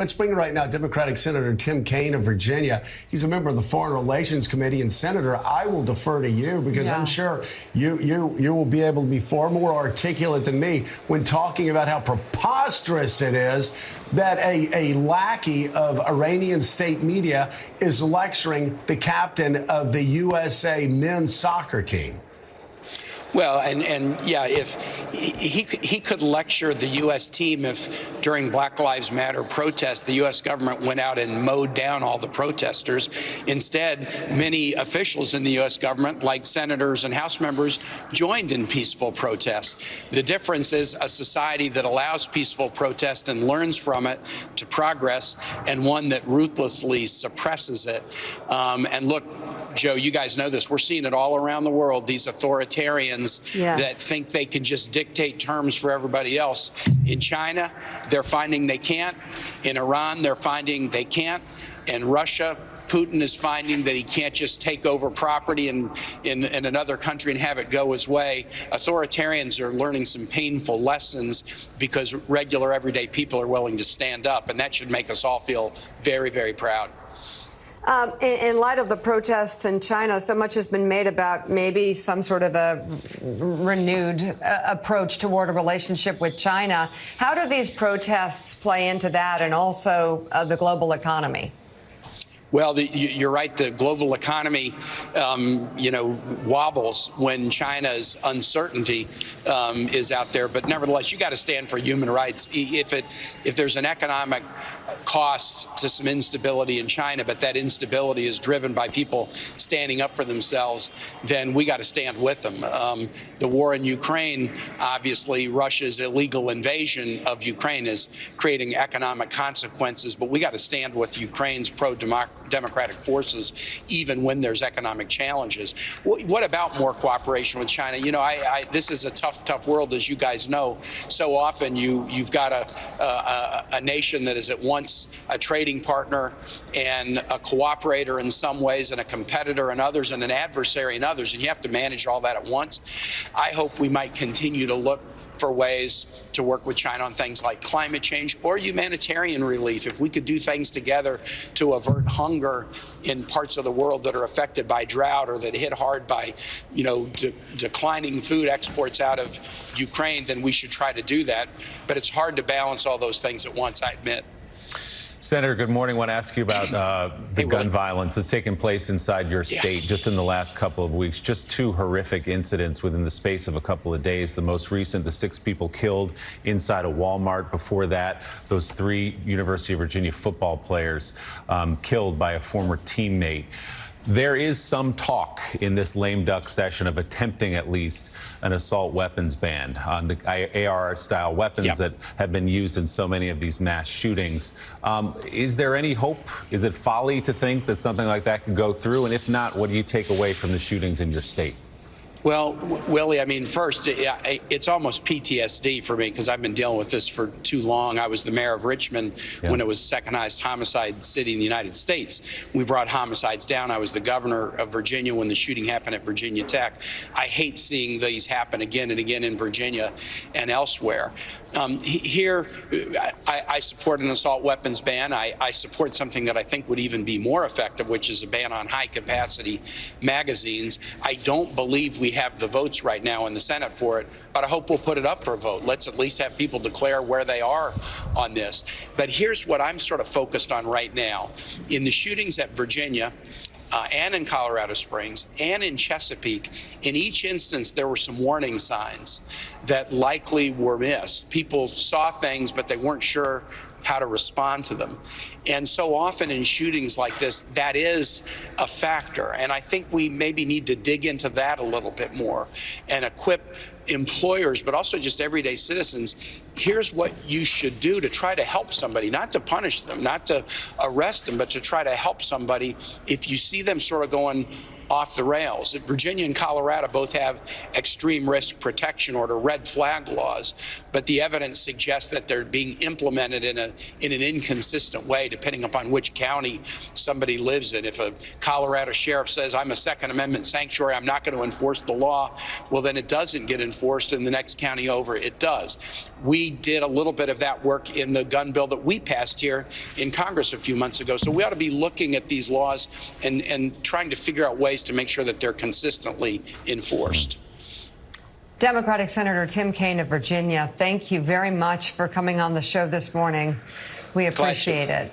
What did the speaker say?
Let's bring in right now Democratic Senator Tim Kaine of Virginia. He's a member of the Foreign Relations Committee. And Senator, I will defer to you because I'm sure you will be able to be far more articulate than me when talking about how preposterous it is that a lackey of Iranian state media is lecturing the captain of the USA men's soccer team. Well, and yeah, if he could lecture the U.S. team if during Black Lives Matter protests, the U.S. government went out and mowed down all the protesters. Instead, many officials in the U.S. government, like senators and House members, joined in peaceful protest. The difference is a society that allows peaceful protest and learns from it to progress, and one that ruthlessly suppresses it. And look, Joe, you guys know this. We're seeing it all around the world, these authoritarians that think they can just dictate terms for everybody else. In China, they're finding they can't. In Iran, they're finding they can't. In Russia, Putin is finding that he can't just take over property in another country and have it go his way. Authoritarians are learning some painful lessons because regular, everyday people are willing to stand up, and that should make us all feel very, very proud. In light of the protests in China, so much has been made about maybe some sort of a renewed approach toward a relationship with China. How do these protests play into that and also the global economy? Well, you're right. The global economy, wobbles when China's uncertainty is out there. But nevertheless, you got to stand for human rights. If there's an economic cost to some instability in China, but that instability is driven by people standing up for themselves, then we got to stand with them. The war in Ukraine, obviously, Russia's illegal invasion of Ukraine is creating economic consequences, but we got to stand with Ukraine's pro-democratic forces, even when there's economic challenges. What about more cooperation with China? You know, this is a tough world, as you guys know. So often you've got a nation that is at once a trading partner and a cooperator in some ways, and a competitor in others, and an adversary in others, and you have to manage all that at once. I hope we might continue to look for ways to work with China on things like climate change or humanitarian relief. If we could do things together to avert hunger in parts of the world that are affected by drought or that hit hard by, declining food exports out of Ukraine, then we should try to do that. But it's hard to balance all those things at once, I admit. Senator, good morning. I want to ask you about the gun violence that's taken place inside your state just in the last couple of weeks. Just two horrific incidents within the space of a couple of days. The most recent, the 6 people killed inside a Walmart. Before that, those 3 University of Virginia football players killed by a former teammate. There is some talk in this lame duck session of attempting at least an assault weapons ban on the AR-style weapons that have been used in so many of these mass shootings. Is there any hope? Is it folly to think that something like that could go through? And if not, what do you take away from the shootings in your state? Well, Willie, I mean, first, it's almost PTSD for me because I've been dealing with this for too long. I was the mayor of Richmond when it was second highest homicide city in the United States. We brought homicides down. I was the governor of Virginia when the shooting happened at Virginia Tech. I hate seeing these happen again and again in Virginia and elsewhere. Here, I support an assault weapons ban. I support something that I think would even be more effective, which is a ban on high-capacity magazines. I don't believe we have the votes right now in the Senate for it, but I hope we'll put it up for a vote. Let's at least have people declare where they are on this. But here's what I'm sort of focused on right now. In the shootings at Virginia, and in Colorado Springs and in Chesapeake, in each instance, there were some warning signs that likely were missed. People saw things, but they weren't sure how to respond to them. And so often in shootings like this, that is a factor. And I think we maybe need to dig into that a little bit more and equip employers, but also just everyday citizens. Here's what you should do to try to help somebody, not to punish them, not to arrest them, but to try to help somebody if you see them sort of going off the rails. Virginia and Colorado both have extreme risk protection order, red flag laws, but the evidence suggests that they're being implemented in an inconsistent way depending upon which county somebody lives in. If a Colorado sheriff says, I'm a Second Amendment sanctuary, I'm not going to enforce the law, well, then it doesn't get enforced. In the next county over, it does. We we did a little bit of that work in the gun bill that we passed here in Congress a few months ago. So we ought to be looking at these laws and trying to figure out ways to make sure that they're consistently enforced. Democratic Senator Tim Kaine of Virginia, thank you very much for coming on the show this morning. We appreciate it.